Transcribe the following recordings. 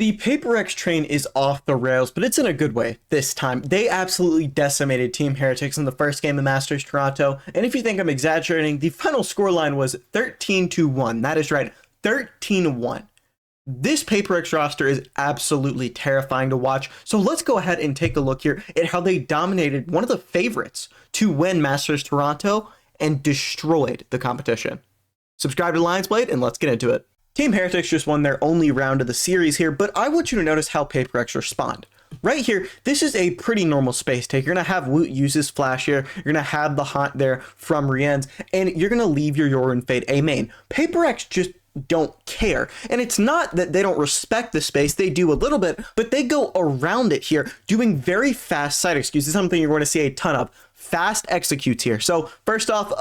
The Paper X train is off the rails, but it's in a good way this time. They absolutely decimated Team Heretics in the first game of Masters Toronto, and if you think I'm exaggerating, the final scoreline was 13-1. That is right, 13-1. This Paper X roster is absolutely terrifying to watch, so let's go ahead and take a look here at how they dominated one of the favorites to win Masters Toronto and destroyed the competition. Subscribe to Lionzblade and let's get into it. Team Heretics just won their only round of the series here, but I want you to notice how Paper X respond. Right here, this is a pretty normal space take. You're going to have Woot use his flash here, you're going to have the haunt there from Rienz, and you're going to leave your Yoru and Fade A main. Paper X just don't care. And it's not that they don't respect the space, they do a little bit, but they go around it here, doing very fast side executes. This is something you're going to see a ton of. Fast executes here. So first off,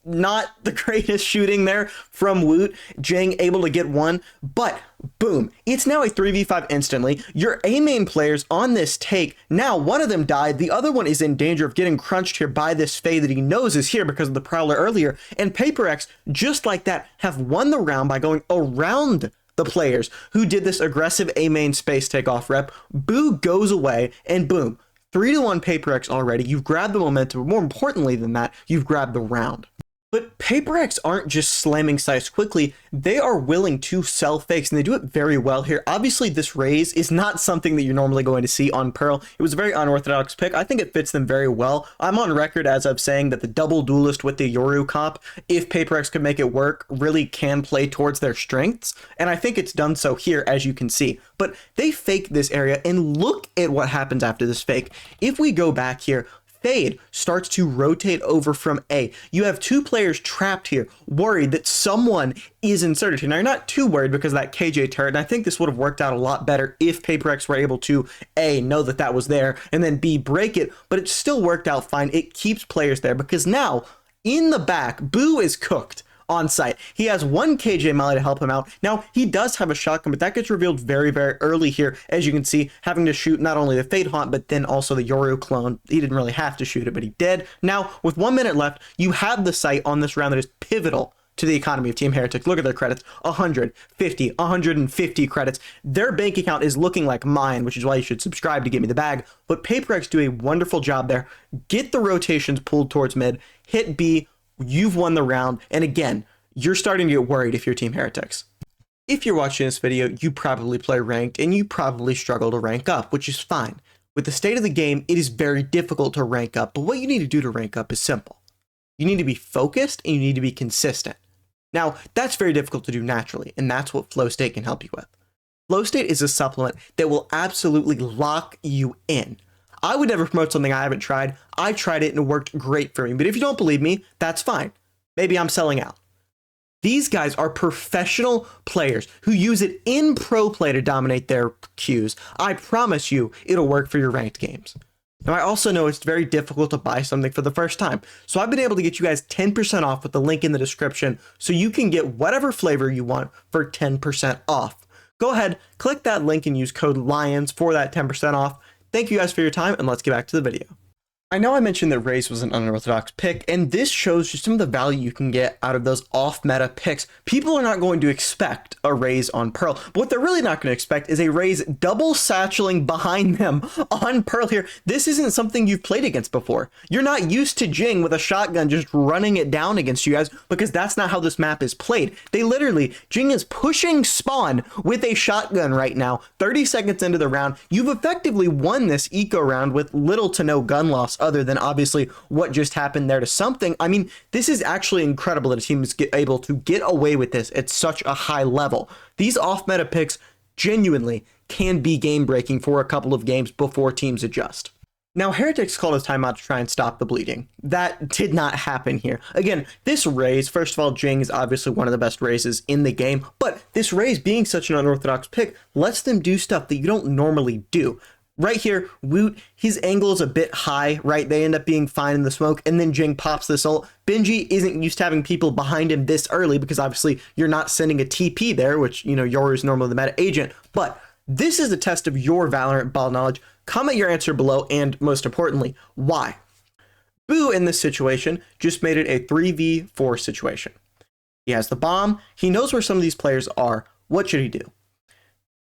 not the greatest shooting there from Woot. Jing able to get one, but boom, it's now a 3v5 instantly. Your A main players on this take, now one of them died, the other one is in danger of getting crunched here by this Fade that he knows is here because of the Prowler earlier, and Paper X, just like that, have won the round by going around the players who did this aggressive A main space takeoff rep. Boo goes away, and boom, 3-1 Paper X already. You've grabbed the momentum, but more importantly than that, you've grabbed the round. But Paper X aren't just slamming sites quickly, they are willing to sell fakes, and they do it very well here. Obviously, this raise is not something that you're normally going to see on Pearl. It was a very unorthodox pick. I think it fits them very well. I'm on record as of saying that the double duelist with the Yoru comp, if Paper X could make it work, really can play towards their strengths, and I think it's done so here, as you can see. But they fake this area, and look at what happens after this fake. If we go back here, Fade starts to rotate over from A. You have two players trapped here, worried that someone is inserted here. Now, you're not too worried because of that KJ turret, and I think this would have worked out a lot better if Paper X were able to A, know that that was there, and then B, break it, but it still worked out fine. It keeps players there because now, in the back, Boo is cooked on site. He has one KJ Molly to help him out. Now, he does have a shotgun, but that gets revealed very, very early here, as you can see, having to shoot not only the Fade Haunt, but then also the Yoru clone. He didn't really have to shoot it, but he did. Now, with 1 minute left, you have the site on this round that is pivotal to the economy of Team Heretics. Look at their credits, 150, 150 credits. Their bank account is looking like mine, which is why you should subscribe to get me the bag. But Paper X do a wonderful job there. Get the rotations pulled towards mid, hit B, you've won the round, and again, you're starting to get worried if you're Team Heretics. If you're watching this video, you probably play ranked, and you probably struggle to rank up, which is fine. With the state of the game, it is very difficult to rank up, but what you need to do to rank up is simple. You need to be focused, and you need to be consistent. Now, that's very difficult to do naturally, and that's what Flow State can help you with. Flow State is a supplement that will absolutely lock you in. I would never promote something I haven't tried. I tried it and it worked great for me. But if you don't believe me, that's fine. Maybe I'm selling out. These guys are professional players who use it in pro play to dominate their queues. I promise you it'll work for your ranked games. Now, I also know it's very difficult to buy something for the first time. So I've been able to get you guys 10% off with the link in the description so you can get whatever flavor you want for 10% off. Go ahead, click that link and use code LIONS for that 10% off. Thank you guys for your time, and let's get back to the video. I know I mentioned that Raze was an unorthodox pick, and this shows just some of the value you can get out of those off-meta picks. People are not going to expect a Raze on Pearl, but what they're really not going to expect is a Raze double satcheling behind them on Pearl here. This isn't something you've played against before. You're not used to Jing with a shotgun just running it down against you guys, because that's not how this map is played. They literally, Jing is pushing spawn with a shotgun right now, 30 seconds into the round. You've effectively won this eco round with little to no gun loss, other than obviously what just happened there to something. I mean, this is actually incredible that a team is able to get away with this at such a high level. These off-meta picks genuinely can be game-breaking for a couple of games before teams adjust. Now, Heretics called a timeout to try and stop the bleeding. That did not happen here. Again, this Raze, first of all, Jing is obviously one of the best Razes in the game, but this Raze being such an unorthodox pick lets them do stuff that you don't normally do. Right here, Woot, his angle is a bit high, right? They end up being fine in the smoke, and then Jing pops this ult. Benji isn't used to having people behind him this early because obviously you're not sending a TP there, which, you know, Yoru is normally the meta agent. But this is a test of your Valorant ball knowledge. Comment your answer below, and most importantly, why? Boo in this situation just made it a 3v4 situation. He has the bomb. He knows where some of these players are. What should he do?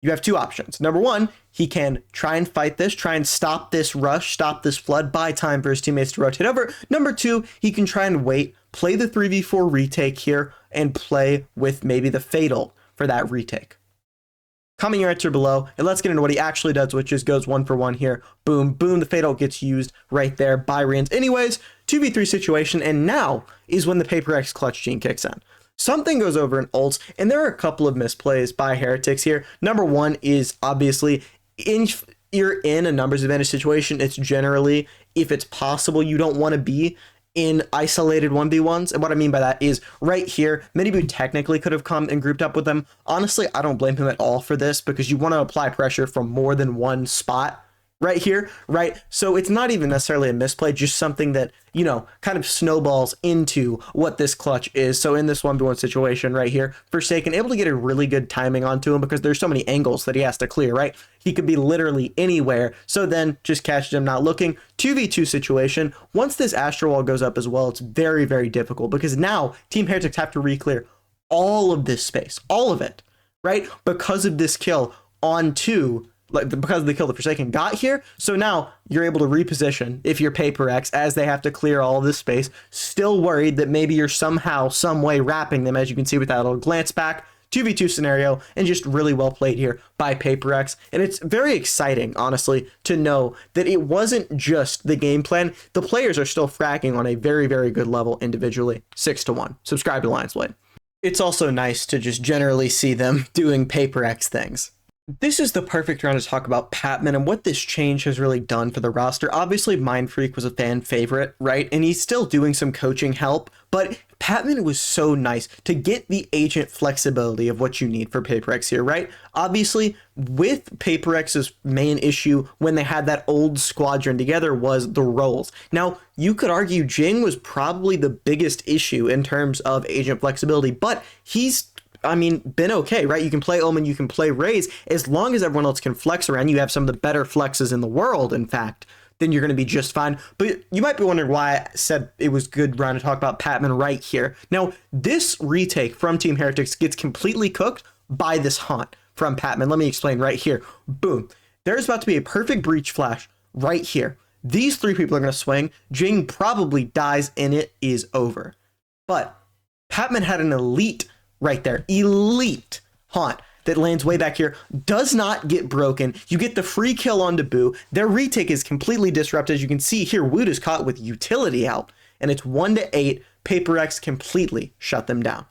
You have two options. Number one, he can try and fight this, try and stop this rush, stop this flood, buy time for his teammates to rotate over. Number two, he can try and wait, play the 3v4 retake here, and play with maybe the fatal for that retake. Comment your answer below, and let's get into what he actually does, which is goes 1-for-1 here. Boom, boom, the fatal gets used right there by Rians. Anyways, 2v3 situation, and now is when the Paper X clutch gene kicks in. Something goes over in ults, and there are a couple of misplays by Heretics here. Number one is obviously, you're in a numbers advantage situation. It's generally, if it's possible, you don't want to be in isolated 1v1s. And what I mean by that is right here, Minibu technically could have come and grouped up with them. Honestly, I don't blame him at all for this because you want to apply pressure from more than one spot right here, right? So it's not even necessarily a misplay, just something that, you know, kind of snowballs into what this clutch is. So in this 1v1 situation right here, Forsaken able to get a really good timing onto him because there's so many angles that he has to clear, right? He could be literally anywhere. So then just catches him not looking. 2v2 situation. Once this Astro Wall goes up as well, it's very, very difficult because now Team Heretics have to re-clear all of this space, all of it, right? Because of this kill onto, like, because of the kill the Forsaken got here. So now you're able to reposition if you're Paper X as they have to clear all of this space, still worried that maybe you're somehow, some way wrapping them, as you can see with that little glance back. 2v2 scenario, and just really well played here by Paper X. And it's very exciting, honestly, to know that it wasn't just the game plan. The players are still fracking on a very, very good level individually. 6-1. Subscribe to Lionzblade. It's also nice to just generally see them doing Paper X things. This is the perfect round to talk about Patman and what this change has really done for the roster. Obviously, Mindfreak was a fan favorite, right? And he's still doing some coaching help, but Patman was so nice to get the agent flexibility of what you need for Paper X here, right? Obviously, with Paper X's main issue when they had that old squadron together was the roles. Now, you could argue Jing was probably the biggest issue in terms of agent flexibility, but he's been okay, right? You can play Omen, you can play Raze, as long as everyone else can flex around. You have some of the better flexes in the world, in fact, then you're going to be just fine. But you might be wondering why I said it was good round to talk about Patman right here. Now, this retake from Team Heretics gets completely cooked by this haunt from Patman. Let me explain right here. Boom. There's about to be a perfect breach flash right here. These three people are going to swing. Jing probably dies and it is over. But Patman had an elite right there, elite haunt that lands way back here, does not get broken. You get the free kill on Boo. Their retake is completely disrupted. As you can see here, Wood is caught with utility out, and it's 1-8. Paper X completely shut them down.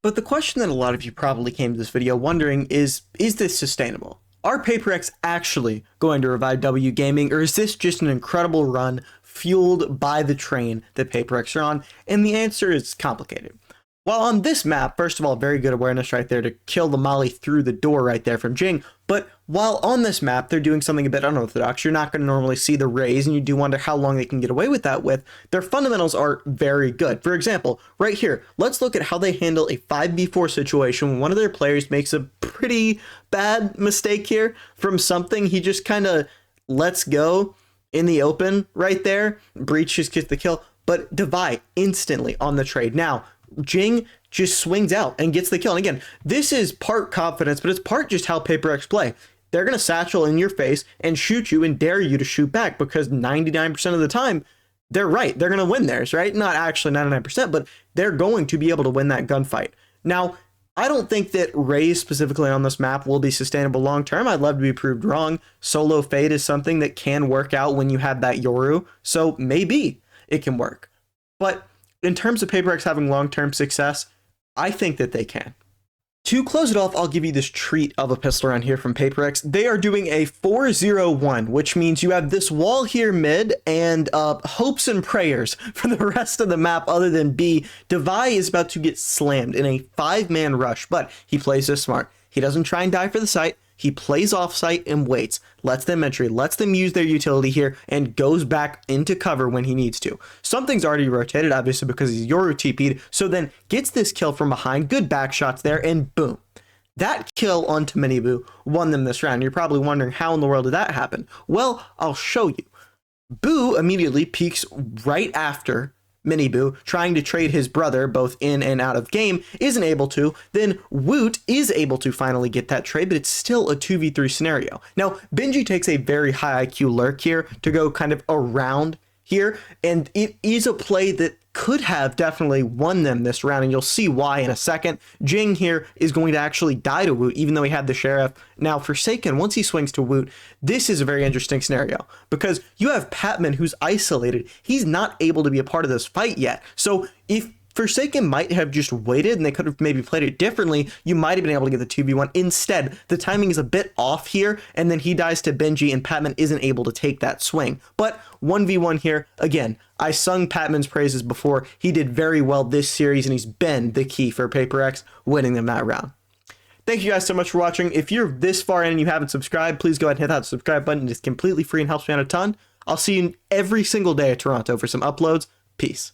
But the question that a lot of you probably came to this video wondering is this sustainable? Are Paper X actually going to revive W Gaming, or is this just an incredible run fueled by the train that Paper X are on? And the answer is complicated. While on this map, first of all, very good awareness right there to kill the molly through the door right there from Jing. But while on this map, they're doing something a bit unorthodox. You're not going to normally see the Raze, and you do wonder how long they can get away with that with. Their fundamentals are very good. For example, right here, let's look at how they handle a 5v4 situation when one of their players makes a pretty bad mistake here from something. He just kind of lets go in the open right there. Breach just gets the kill, but Divide instantly on the trade. Now, Jing just swings out and gets the kill. And again, this is part confidence, but it's part just how Paper X play. They're going to satchel in your face and shoot you and dare you to shoot back because 99% of the time, they're right. They're going to win theirs, right? Not actually 99%, but they're going to be able to win that gunfight. Now, I don't think that Raze specifically on this map will be sustainable long term. I'd love to be proved wrong. Solo Fade is something that can work out when you have that Yoru, so maybe it can work. But in terms of Paper X having long-term success, I think that they can. To close it off, I'll give you this treat of a pistol round here from Paper X. They are doing a 4-0-1, which means you have this wall here mid and hopes and prayers for the rest of the map other than B. Devi is about to get slammed in a 5-man rush, but he plays this smart. He doesn't try and die for the site. He plays off site and waits, lets them entry, lets them use their utility here, and goes back into cover when he needs to. Something's already rotated, obviously, because he's Yoru TP'd, so then gets this kill from behind, good back shots there, and boom. That kill onto Minibu won them this round. You're probably wondering how in the world did that happen? Well, I'll show you. Boo immediately peeks right after Miniboo, trying to trade his brother both in and out of game, isn't able to. Then Woot is able to finally get that trade, but it's still a 2v3 scenario. Now, Benji takes a very high IQ lurk here to go kind of around here, and it is a play that could have definitely won them this round, and you'll see why in a second. Jing here is going to actually die to Woot, even though he had the Sheriff. Now, Forsaken, once he swings to Woot, this is a very interesting scenario, because you have Patman who's isolated. He's not able to be a part of this fight yet. So if Forsaken might have just waited and they could have maybe played it differently, you might have been able to get the 2v1. Instead, the timing is a bit off here, and then he dies to Benji, and Patman isn't able to take that swing. But 1v1 here, again, I sung Patman's praises before. He did very well this series, and he's been the key for Paper X winning them that round. Thank you guys so much for watching. If you're this far in and you haven't subscribed, please go ahead and hit that subscribe button. It's completely free and helps me out a ton. I'll see you every single day at Toronto for some uploads. Peace.